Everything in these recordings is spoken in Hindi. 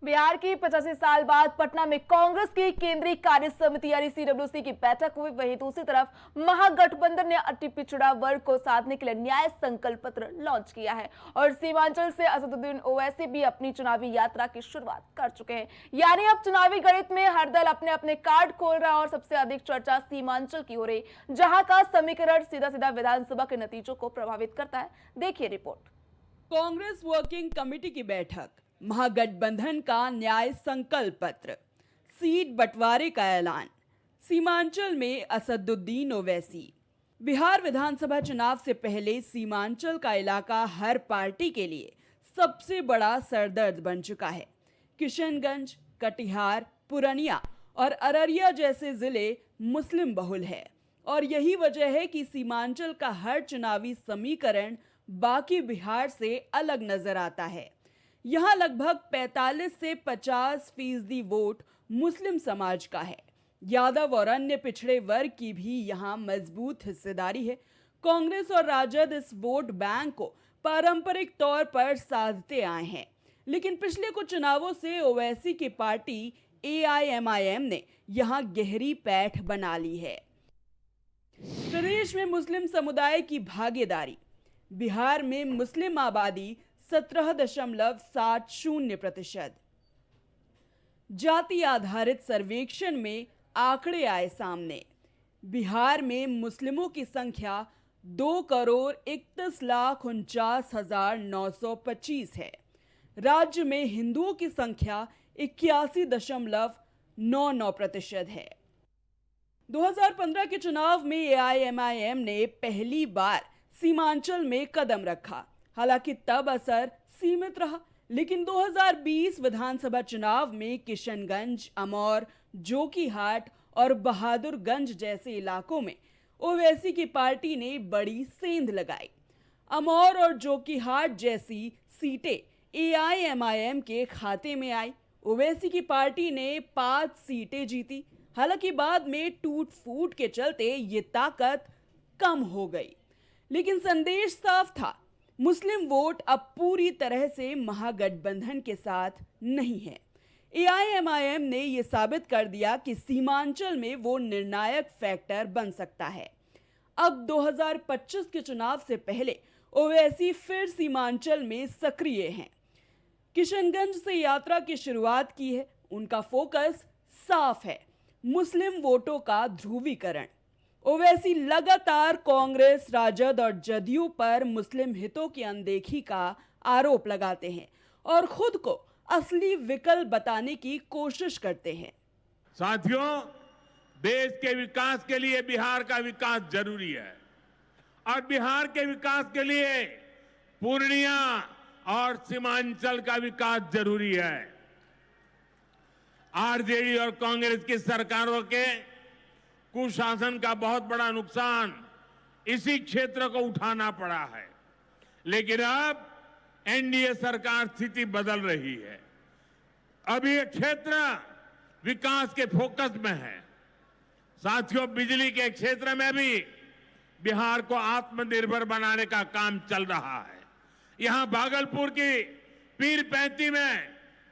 बिहार की 85 साल बाद पटना में कांग्रेस की केंद्रीय कार्य समिति यानी सीडब्ल्यूसी की बैठक हुई। वहीं दूसरी तरफ महागठबंधन ने अति पिछड़ा वर्ग को साधने के लिए न्याय संकल्प पत्र लॉन्च किया है और सीमांचल से असदुद्दीन ओवैसी भी अपनी चुनावी यात्रा की शुरुआत कर चुके हैं। यानी अब चुनावी गणित में हर दल अपने अपने कार्ड खोल रहा है और सबसे अधिक चर्चा सीमांचल की हो रही, जहां का समीकरण सीधा सीधा विधानसभा के नतीजों को प्रभावित करता है। देखिए रिपोर्ट। कांग्रेस वर्किंग कमेटी की बैठक, महागठबंधन का न्याय संकल्प पत्र, सीट बंटवारे का ऐलान, सीमांचल में असदुद्दीन ओवैसी। बिहार विधानसभा चुनाव से पहले सीमांचल का इलाका हर पार्टी के लिए सबसे बड़ा सरदर्द बन चुका है। किशनगंज, कटिहार, पूर्णिया और अररिया जैसे जिले मुस्लिम बहुल है और यही वजह है कि सीमांचल का हर चुनावी समीकरण बाकी बिहार से अलग नजर आता है। यहाँ लगभग 45 से 50% वोट मुस्लिम समाज का है। यादव और अन्य पिछड़े वर्ग की भी यहाँ मजबूत हिस्सेदारी है। कांग्रेस और राजद इस वोट बैंक को पारंपरिक तौर पर साधते आए हैं, लेकिन पिछले कुछ चुनावों से ओवैसी की पार्टी AIMIM ने यहाँ गहरी पैठ बना ली है। प्रदेश में मुस्लिम समुदाय की भागीदारी। बिहार में मुस्लिम आबादी 17.70%। जाति आधारित सर्वेक्षण में आंकड़े आए सामने। बिहार में मुस्लिमों की संख्या 2,31,49,925 है। राज्य में हिंदुओं की संख्या 81.99% है। 2015 के चुनाव में AIMIM ने पहली बार सीमांचल में कदम रखा, हालांकि तब असर सीमित रहा, लेकिन 2020 विधानसभा चुनाव में किशनगंज, अमौर, जोकीहाट और बहादुरगंज जैसे इलाकों में ओवैसी की पार्टी ने बड़ी सेंध लगाई। अमौर और जोकीहाट जैसी सीटें AIMIM के खाते में आई। ओवैसी की पार्टी ने 5 सीटें जीती, हालांकि बाद में टूट फूट के चलते ये ताकत कम हो गई, लेकिन संदेश साफ था, मुस्लिम वोट अब पूरी तरह से महागठबंधन के साथ नहीं है। AIMIM ने यह साबित कर दिया कि सीमांचल में वो निर्णायक फैक्टर बन सकता है। अब 2025 के चुनाव से पहले ओवैसी फिर सीमांचल में सक्रिय हैं। किशनगंज से यात्रा की शुरुआत की है। उनका फोकस साफ है, मुस्लिम वोटों का ध्रुवीकरण। ओवैसी लगातार कांग्रेस, राजद और जदयू पर मुस्लिम हितों की अनदेखी का आरोप लगाते हैं और खुद को असली विकल्प बताने की कोशिश करते हैं। साथियों, देश के विकास के लिए बिहार का विकास जरूरी है और बिहार के विकास के लिए पूर्णिया और सीमांचल का विकास जरूरी है। आरजेडी और कांग्रेस की सरकारों के कुशासन का बहुत बड़ा नुकसान इसी क्षेत्र को उठाना पड़ा है, लेकिन अब एनडीए सरकार स्थिति बदल रही है। अब ये क्षेत्र विकास के फोकस में है। साथियों, बिजली के क्षेत्र में भी बिहार को आत्मनिर्भर बनाने का काम चल रहा है। यहां भागलपुर की पीरपैंती में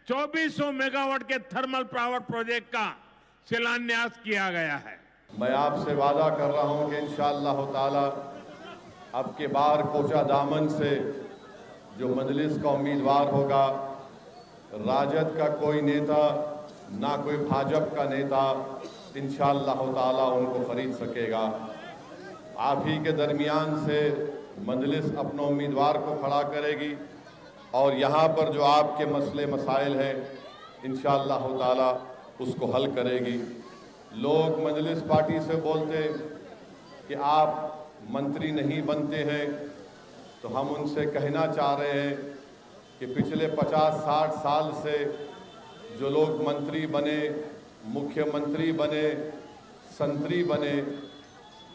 2400 मेगावाट के थर्मल पावर प्रोजेक्ट का शिलान्यास किया गया है। मैं आपसे वादा कर रहा हूं कि इंशाअल्लाह ताला अब के बार कोचा दामन से जो मजलिस का उम्मीदवार होगा, राजद का कोई नेता ना कोई भाजपा का नेता इंशाअल्लाह ताला उनको खरीद सकेगा। आप ही के दरमियान से मजलिस अपना उम्मीदवार को खड़ा करेगी और यहाँ पर जो आपके मसले मसाइल हैं इंशाअल्लाह ताला उसको हल करेगी। लोग मजलिस पार्टी से बोलते कि आप मंत्री नहीं बनते हैं, तो हम उनसे कहना चाह रहे हैं कि पिछले 50-60 साल से जो लोग मंत्री बने, मुख्यमंत्री बने, संतरी बने,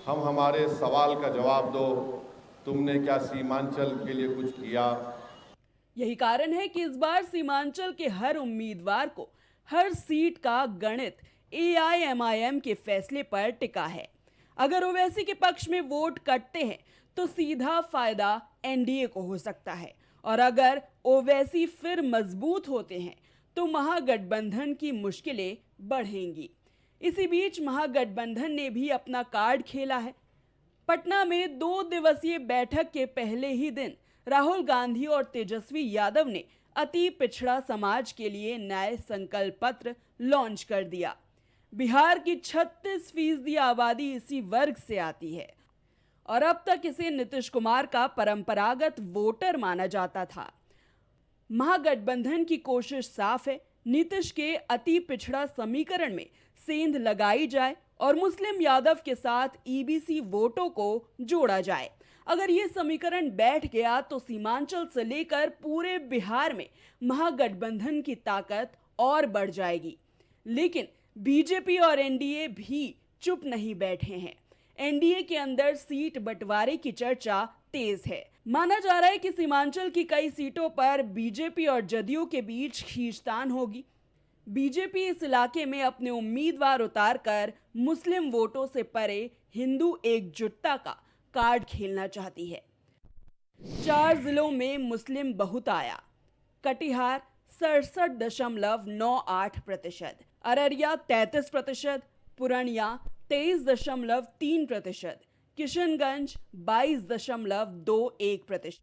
हम हमारे सवाल का जवाब दो, तुमने क्या सीमांचल के लिए कुछ किया? यही कारण है कि इस बार सीमांचल के हर उम्मीदवार को हर सीट का गणित AIMIM के फैसले पर टिका है। अगर ओवैसी के पक्ष में वोट कटते हैं तो सीधा फायदा एनडीए को हो सकता है, और अगर ओवैसी फिर मजबूत होते हैं तो महागठबंधन की मुश्किलें बढ़ेंगी। इसी बीच महागठबंधन ने भी अपना कार्ड खेला है। पटना में 2 दिवसीय बैठक के पहले ही दिन राहुल गांधी और तेजस्वी यादव ने अति पिछड़ा समाज के लिए न्याय संकल्प पत्र लॉन्च कर दिया। बिहार की 36% आबादी इसी वर्ग से आती है और अब तक इसे नीतीश कुमार का परंपरागत वोटर माना जाता था। महागठबंधन की कोशिश साफ है, नीतीश के अति पिछड़ा समीकरण में सेंध लगाई जाए और मुस्लिम यादव के साथ ईबीसी वोटों को जोड़ा जाए। अगर ये समीकरण बैठ गया तो सीमांचल से लेकर पूरे बिहार में महागठबंधन की ताकत और बढ़ जाएगी। लेकिन बीजेपी और एनडीए भी चुप नहीं बैठे हैं। एनडीए के अंदर सीट बंटवारे की चर्चा तेज है। माना जा रहा है कि सीमांचल की कई सीटों पर बीजेपी और जदयू के बीच खींचतान होगी। बीजेपी इस इलाके में अपने उम्मीदवार उतारकर मुस्लिम वोटों से परे हिंदू एकजुटता का कार्ड खेलना चाहती है। 4 जिलों में मुस्लिम बहुत आया। कटिहार 67.98%, अररिया 33%, पूर्णिया 23.3%, किशनगंज 22.21%।